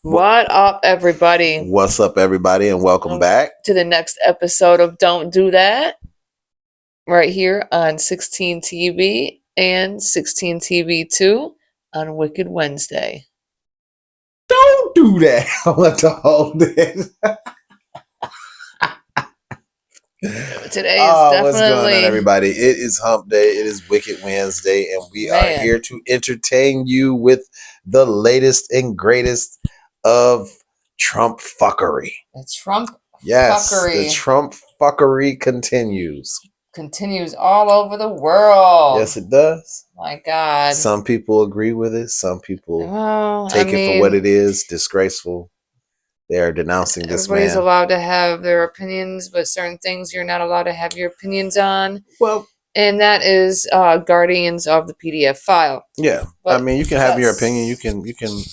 What up, everybody? What's up, everybody, and welcome back to the next episode of Don't Do That, right here on 16 TV and 16 TV 2 on Wicked Wednesday. Don't do that. I want to hold it. Today is definitely... What's going on, everybody? It is Hump Day. It is Wicked Wednesday, and we are here to entertain you with the latest and greatest of Trump fuckery. The Trump Yes, fuckery. The Trump fuckery continues. Continues all over the world. Yes, it does. My God. Some people agree with it. Some people take it for what it is. Disgraceful. They are denouncing this man. Everybody's allowed to have their opinions, but certain things you're not allowed to have your opinions on. Well, and that is guardians of the PDF file. Yeah, but I mean, you can have your opinion. You can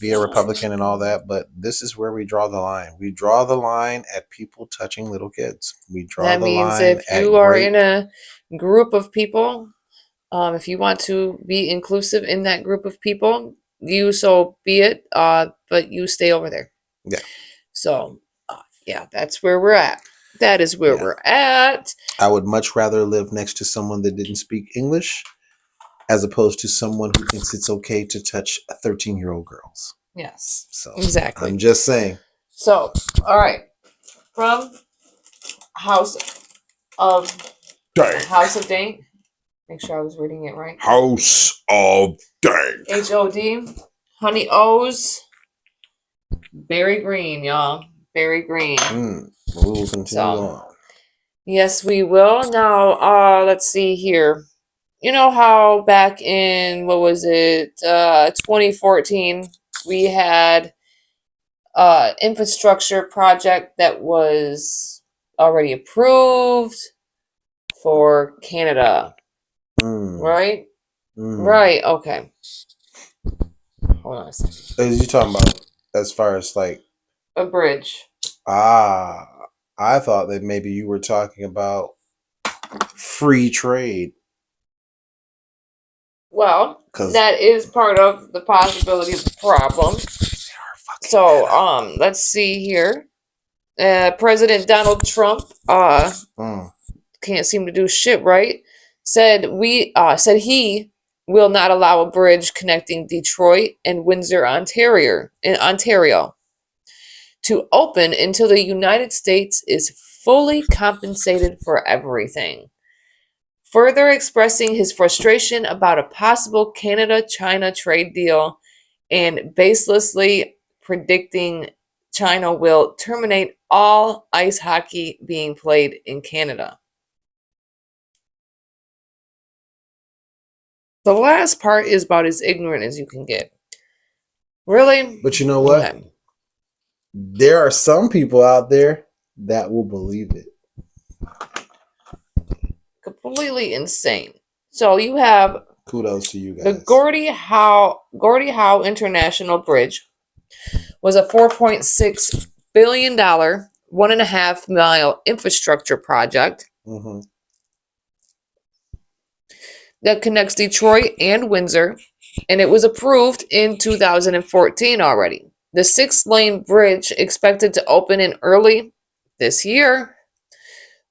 be a Republican and all that, but this is where we draw the line. We draw the line at people touching little kids. We draw the line. That means if you are in a group of people, if you want to be inclusive in that group of people, you so be it. But you stay over there. Yeah. So, yeah, that's where we're at. That is where we're at. I would much rather live next to someone that didn't speak English as opposed to someone who thinks it's okay to touch 13-year-old girls. Yes. So exactly. I'm just saying. So, all right. From House of Dank. Make sure I was reading it right. House of Dank. HOD. Honey O's. Berry green, y'all. Berry green. We will continue on. Yes, we will. Now, let's see here. You know how back in, 2014, we had infrastructure project that was already approved for Canada. Right? Right, okay. Hold on a second. Are you talking about as far as like a bridge? I thought that maybe you were talking about free trade. Well, that is part of the possibility of the problem. So, let's see here. President Donald Trump can't seem to do shit right. Said he will not allow a bridge connecting Detroit and Windsor, Ontario, to open until the United States is fully compensated for everything. Further expressing his frustration about a possible Canada-China trade deal and baselessly predicting China will terminate all ice hockey being played in Canada. The last part is about as ignorant as you can get. Really? But you know what? Okay. There are some people out there that will believe it. Completely insane. So you have kudos to you guys. The Gordie Howe International Bridge was a $4.6 billion, 1.5 mile infrastructure project that connects Detroit and Windsor, and it was approved in 2014 already. The 6-lane bridge, expected to open in early this year,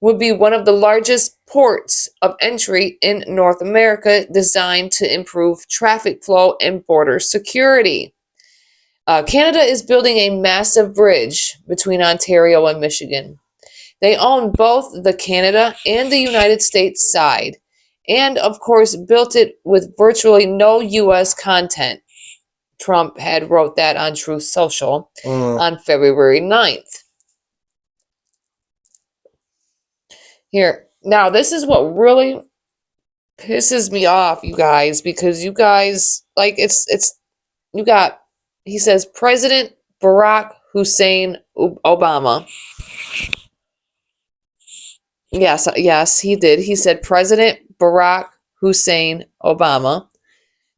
would be one of the largest ports of entry in North America, designed to improve traffic flow and border security. Canada is building a massive bridge between Ontario and Michigan. They own both the Canada and the United States side, and of course built it with virtually no U.S. content. Trump had wrote that on Truth Social on February 9th. Here, now this is what really pisses me off, you guys, because you guys, like, you got, he says, President Barack Hussein Obama. Yes, he did. He said President Barack Hussein Obama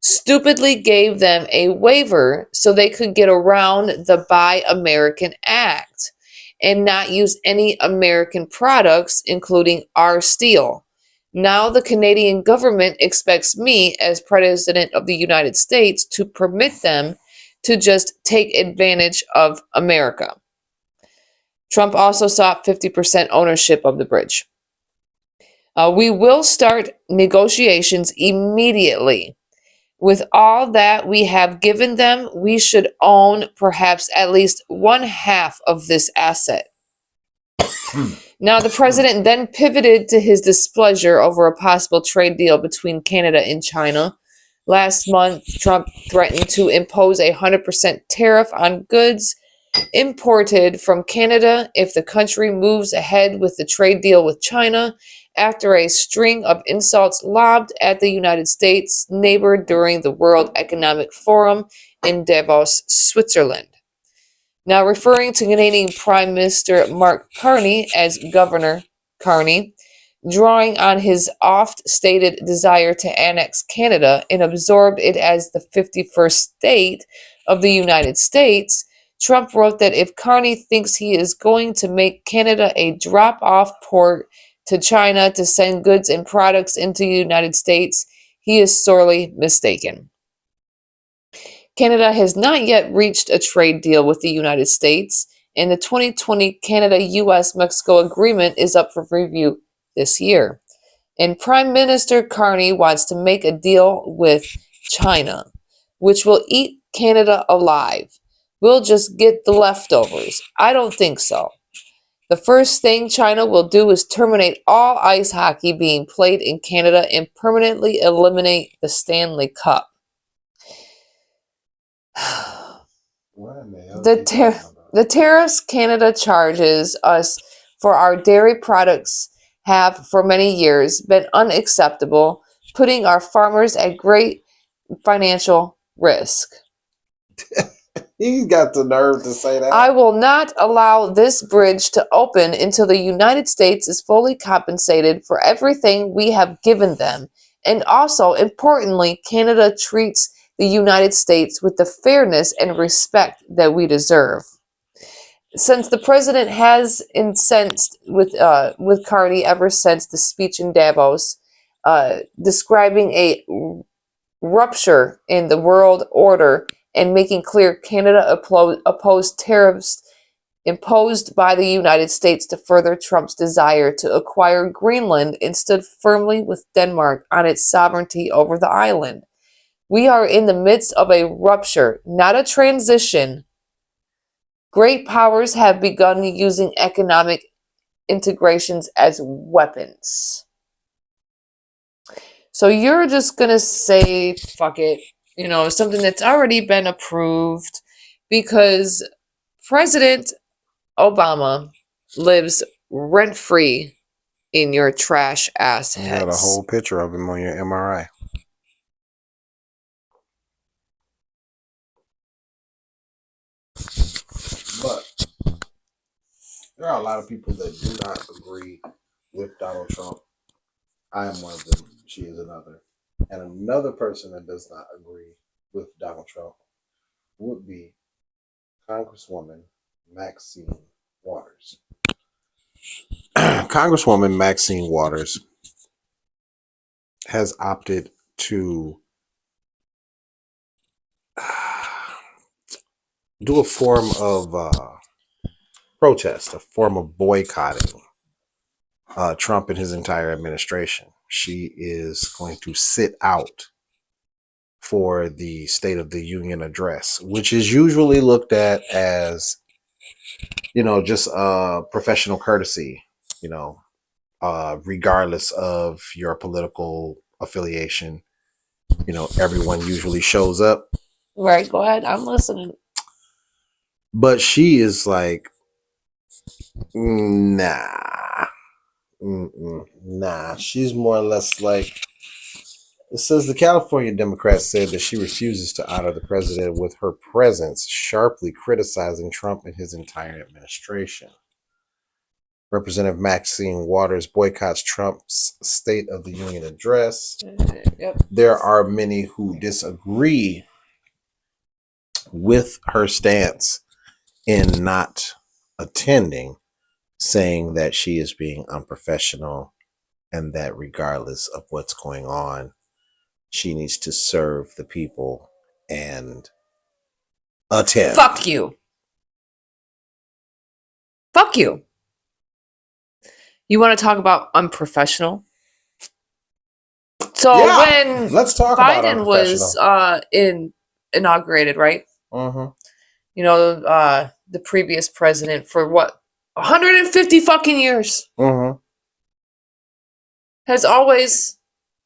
stupidly gave them a waiver so they could get around the Buy American Act and not use any American products, including our steel. Now the Canadian government expects me, as President of the United States, to permit them to just take advantage of America. Trump also sought 50% ownership of the bridge. We will start negotiations immediately. With all that we have given them, we should own perhaps at least one half of this asset. Now, the president then pivoted to his displeasure over a possible trade deal between Canada and China. Last month, Trump threatened to impose a 100% tariff on goods imported from Canada if the country moves ahead with the trade deal with China, after a string of insults lobbed at the United States neighbor during the World Economic Forum in Davos, Switzerland. Now, referring to Canadian Prime Minister Mark Carney as Governor Carney, drawing on his oft-stated desire to annex Canada and absorb it as the 51st state of the United States, Trump wrote that if Carney thinks he is going to make Canada a drop-off port to China to send goods and products into the United States, he is sorely mistaken. Canada has not yet reached a trade deal with the United States, and the 2020 Canada-US-Mexico agreement is up for review this year. And Prime Minister Carney wants to make a deal with China, which will eat Canada alive. We'll just get the leftovers. I don't think so. The first thing China will do is terminate all ice hockey being played in Canada and permanently eliminate the Stanley Cup. The tariffs Canada charges us for our dairy products have for many years been unacceptable, putting our farmers at great financial risk. He's got the nerve to say that. I will not allow this bridge to open until the United States is fully compensated for everything we have given them. And also, importantly, Canada treats the United States with the fairness and respect that we deserve. Since the president has incensed with Carney ever since the speech in Davos, describing a rupture in the world order and making clear Canada opposed tariffs imposed by the United States to further Trump's desire to acquire Greenland, and stood firmly with Denmark on its sovereignty over the island. We are in the midst of a rupture, not a transition. Great powers have begun using economic integrations as weapons. So you're just going to say, fuck it, something that's already been approved, because President Obama lives rent-free in your trash ass heads. You got a whole picture of him on your MRI. But there are a lot of people that do not agree with Donald Trump. I am one of them. She is another. And another person that does not agree with Donald Trump would be Congresswoman Maxine Waters. Congresswoman Maxine Waters has opted to do a form of protest, a form of boycotting Trump and his entire administration. She is going to sit out for the State of the Union address, which is usually looked at as, just professional courtesy, regardless of your political affiliation. Everyone usually shows up. Right, go ahead. I'm listening. But she is like, nah. Nah. She's more or less like, it says the California Democrat said that she refuses to honor the president with her presence, sharply criticizing Trump and his entire administration. Representative Maxine Waters boycotts Trump's State of the Union address. Yep. There are many who disagree with her stance in not attending, saying that she is being unprofessional and that regardless of what's going on, she needs to serve the people and attend. Fuck you. Fuck you. You want to talk about unprofessional? So Yeah, when let's talk about Biden was inaugurated, right? Mm-hmm. You know, the previous president for what, 150 fucking years Mm-hmm. has always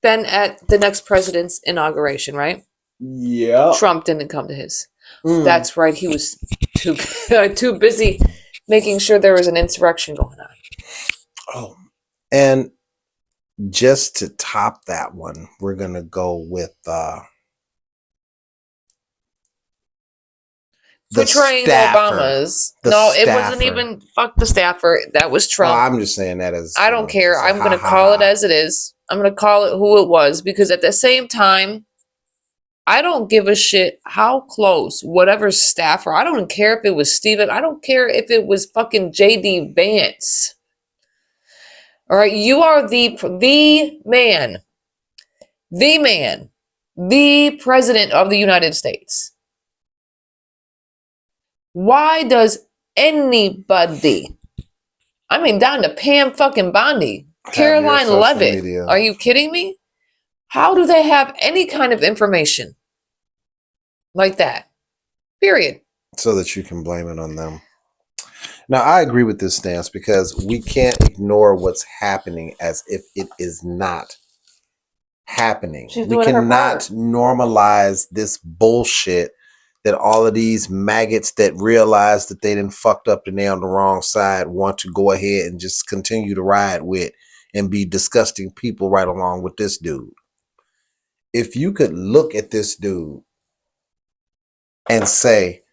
been at the next president's inauguration, right? Yeah. Trump didn't come to his. Mm. That's right. He was too too busy making sure there was an insurrection going on. Oh, and just to top that one, we're gonna go with Portraying Obama's. It wasn't even fuck the staffer. That was Trump. I'm just saying that as I don't care. I'm going to call it as it is. I'm going to call it who it was because at the same time, I don't give a shit how close whatever staffer. I don't care if it was Steven. I don't care if it was fucking JD Vance. All right, you are the man, the president of the United States. Why does anybody, I mean, down to Pam fucking Bondi, Caroline Levitt, are you kidding me? How do they have any kind of information like that? Period. So that you can blame it on them. Now, I agree with this stance because we can't ignore what's happening as if it is not happening. We cannot normalize this bullshit that all of these maggots that realize that they done fucked up and they're on the wrong side want to go ahead and just continue to ride with and be disgusting people right along with this dude. If you could look at this dude and say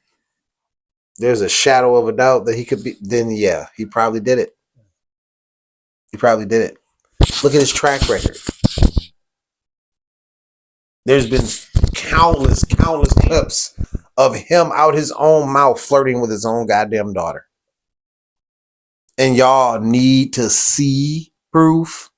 there's a shadow of a doubt that he could be, then yeah, he probably did it. He probably did it. Look at his track record. There's been countless clips of him out his own mouth flirting with his own goddamn daughter. And y'all need to see proof.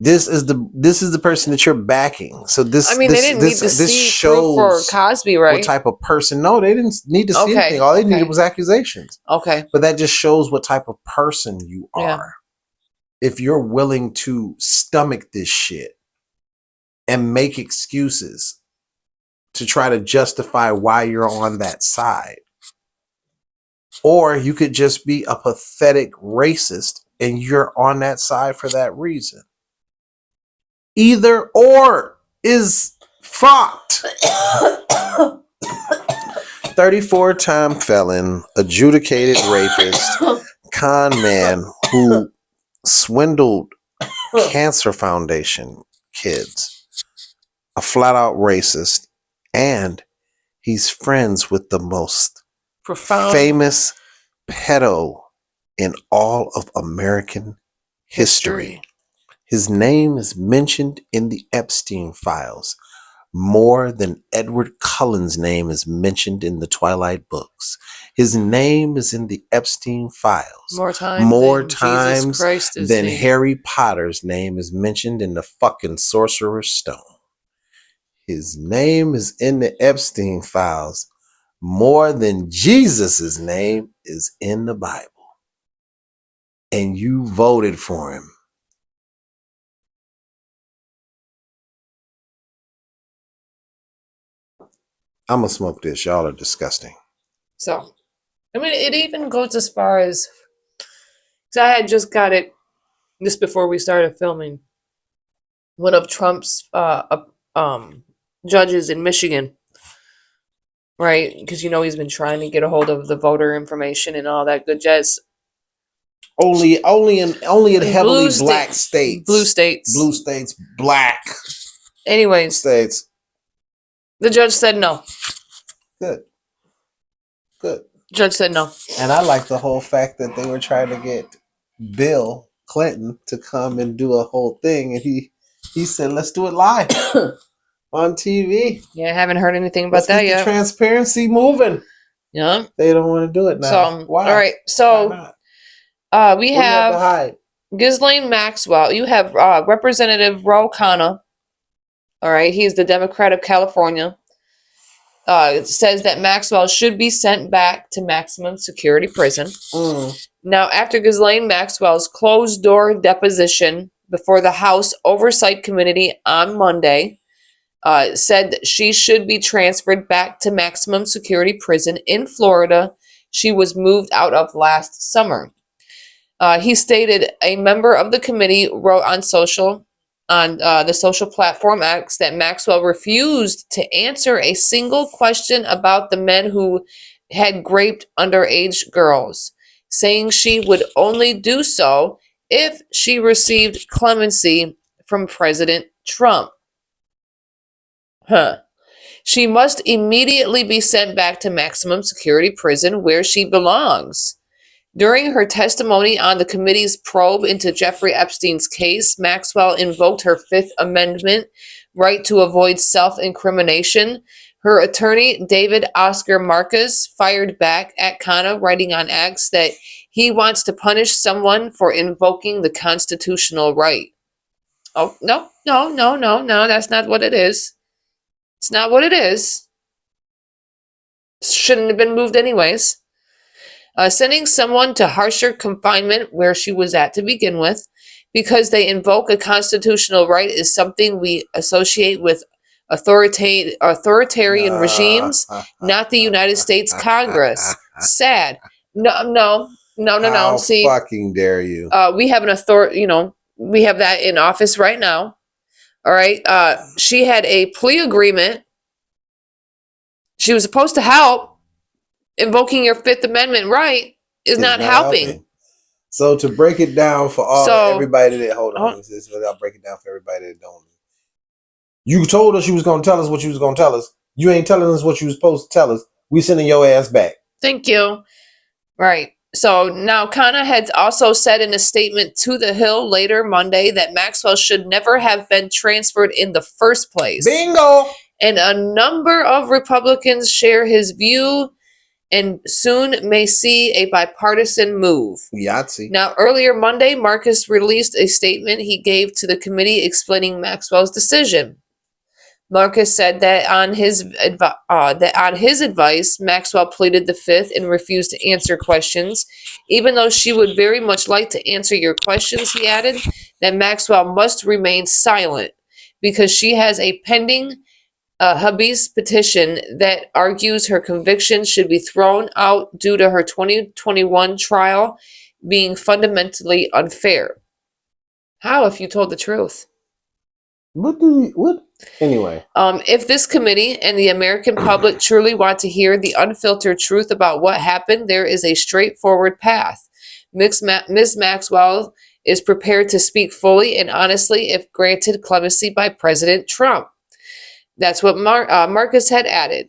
This is the person that you're backing. So this, I mean, they didn't need to see proof for Cosby, right? What type of person? No, they didn't need to see anything. All they needed was accusations. Okay. But that just shows what type of person you are. If you're willing to stomach this shit and make excuses to try to justify why you're on that side. Or you could just be a pathetic racist and you're on that side for that reason. Either or is fucked. 34-time felon, adjudicated rapist, con man who swindled Cancer Foundation kids, a flat-out racist, and he's friends with the most famous pedo in all of American history. His name is mentioned in the Epstein files more than Edward Cullen's name is mentioned in the Twilight books. His name is in the Epstein files more times than Harry Potter's name is mentioned in the fucking Sorcerer's Stone. His name is in the Epstein files more than Jesus's name is in the Bible. And you voted for him. I'm gonna smoke this. Y'all are disgusting. So, I mean, it even goes as far as, because I had just got it just before we started filming. One of Trump's judges in Michigan, right? Because you know he's been trying to get a hold of the voter information and all that good jazz. Only in heavily black states. Blue states. Black. Anyways. States. The judge said no. Good. Judge said no. And I like the whole fact that they were trying to get Bill Clinton to come and do a whole thing. And he said, let's do it live on TV. Yeah, I haven't heard anything about that yet. The transparency moving. Yeah. They don't want to do it now. So, why? All right. So we have Ghislaine Maxwell. You have Representative Ro Khanna. All right. He's the Democrat of California. says that Maxwell should be sent back to maximum security prison. Now, after Ghislaine Maxwell's closed-door deposition before the House Oversight Committee on Monday, said that she should be transferred back to maximum security prison in Florida she was moved out of last summer. He stated a member of the committee wrote on the social platform X that Maxwell refused to answer a single question about the men who had raped underage girls, saying she would only do so if she received clemency from President Trump. She must immediately be sent back to maximum security prison where she belongs. During her testimony on the committee's probe into Jeffrey Epstein's case, Maxwell invoked her Fifth Amendment right to avoid self-incrimination. Her attorney, David Oscar Marcus, fired back at Khanna, writing on X that he wants to punish someone for invoking the constitutional right. Oh, no, that's not what it is. It's not what it is. Shouldn't have been moved anyways. Sending someone to harsher confinement where she was at to begin with, because they invoke a constitutional right, is something we associate with authoritarian regimes, not the United States Congress. Sad. No. How See, fucking dare you? we have we have that in office right now. All right. She had a plea agreement. She was supposed to help. Invoking your Fifth Amendment right is not helping. So to break it down for everybody that I'll break it down for everybody that don't. You told us you was gonna tell us what you was gonna tell us. You ain't telling us what you was supposed to tell us. We sending your ass back. Thank you. Right. So now Khanna had also said in a statement to The Hill later Monday that Maxwell should never have been transferred in the first place. Bingo! And a number of Republicans share his view and soon may see a bipartisan move. Yahtzee. Now, earlier Monday, Marcus released a statement he gave to the committee explaining Maxwell's decision. Marcus said that on his advice, Maxwell pleaded the Fifth and refused to answer questions. Even though she would very much like to answer your questions, he added that Maxwell must remain silent because she has a pending habeas petition that argues her conviction should be thrown out due to her 2021 trial being fundamentally unfair. How if you told the truth? What? Anyway. If this committee and the American public truly want to hear the unfiltered truth about what happened, there is a straightforward path. Ms. Maxwell is prepared to speak fully and honestly if granted clemency by President Trump. That's what Marcus had added.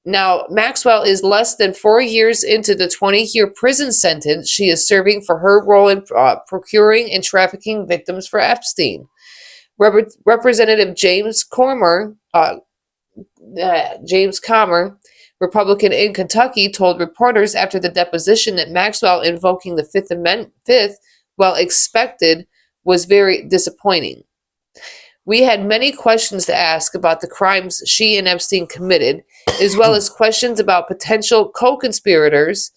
Now, Maxwell is less than 4 years into the 20-year prison sentence she is serving for her role in procuring and trafficking victims for Epstein. Representative James Comer, Republican in Kentucky, told reporters after the deposition that Maxwell invoking the Fifth Amendment, while expected, was very disappointing. We had many questions to ask about the crimes she and Epstein committed, as well as questions about potential co-conspirators.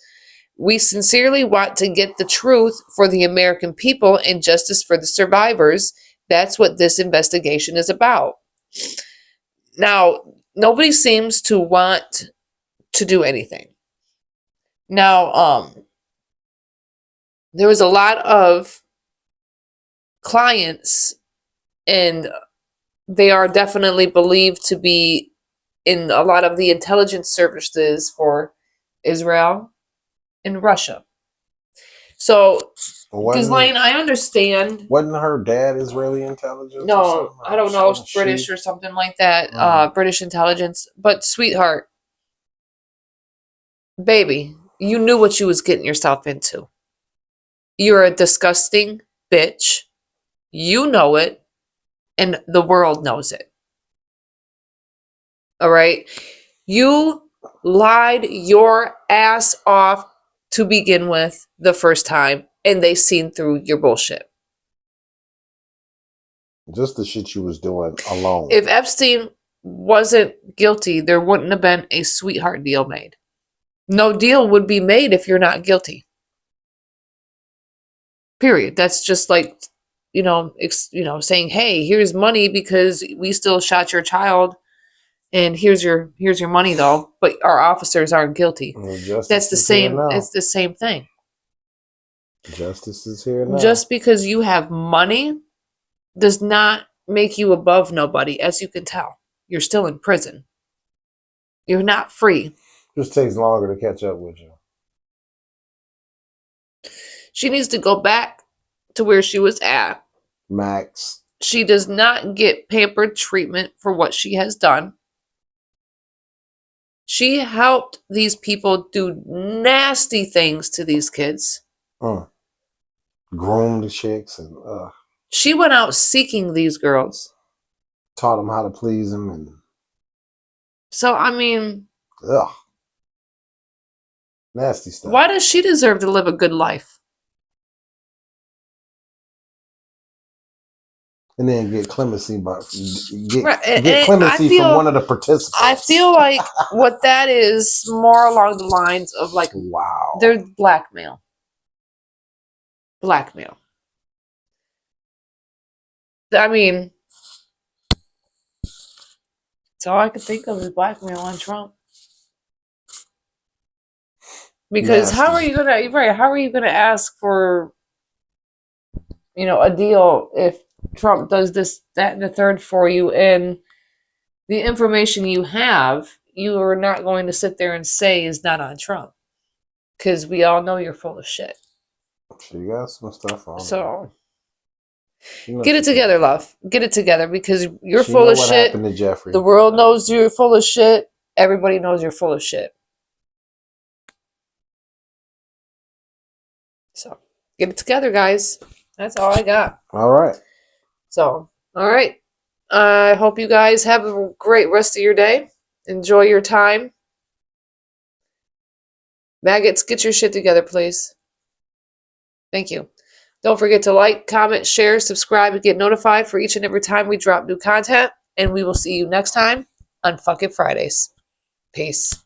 We sincerely want to get the truth for the American people and justice for the survivors. That's what this investigation is about. Now, nobody seems to want to do anything. Now, there was a lot of clients, and they are definitely believed to be in a lot of the intelligence services for Israel and Russia. So, Ghislaine, I understand. Wasn't her dad Israeli intelligence? No, I don't know, British or something like that. British intelligence. But, sweetheart, baby, you knew what you was getting yourself into. You're a disgusting bitch. You know it. And the world knows it. All right? You lied your ass off to begin with the first time, and they seen through your bullshit. Just the shit you was doing alone. If Epstein wasn't guilty, there wouldn't have been a sweetheart deal made. No deal would be made if you're not guilty. Period. That's just like, saying, "Hey, here's money because we still shot your child, and here's your money though." But our officers aren't guilty. That's the same. It's the same thing. Justice is here now. Just because you have money does not make you above nobody. As you can tell, you're still in prison. You're not free. Just takes longer to catch up with you. She needs to go back to where she was at. Max. She does not get pampered treatment for what she has done. She helped these people do nasty things to these kids. Groomed the chicks and she went out seeking these girls. Taught them how to please them and so I mean, nasty stuff. Why does she deserve to live a good life? And then get clemency, but get clemency from one of the participants. I feel like what that is more along the lines of like, wow, they're blackmail. Blackmail. I mean, that's all I can think of is blackmail on Trump. Because nasty. How are you gonna ask for, a deal if Trump does this, that, and the third for you, and the information you have, you are not going to sit there and say is not on Trump, because we all know you're full of shit. She got some stuff on. So get it together, love. Get it together, because you're full of shit. Happened to Jeffrey. The world knows you're full of shit. Everybody knows you're full of shit. So get it together, guys. That's all I got. All right. So, all right. I hope you guys have a great rest of your day. Enjoy your time. Maggots, get your shit together, please. Thank you. Don't forget to like, comment, share, subscribe, and get notified for each and every time we drop new content. And we will see you next time on Fucking Fridays. Peace.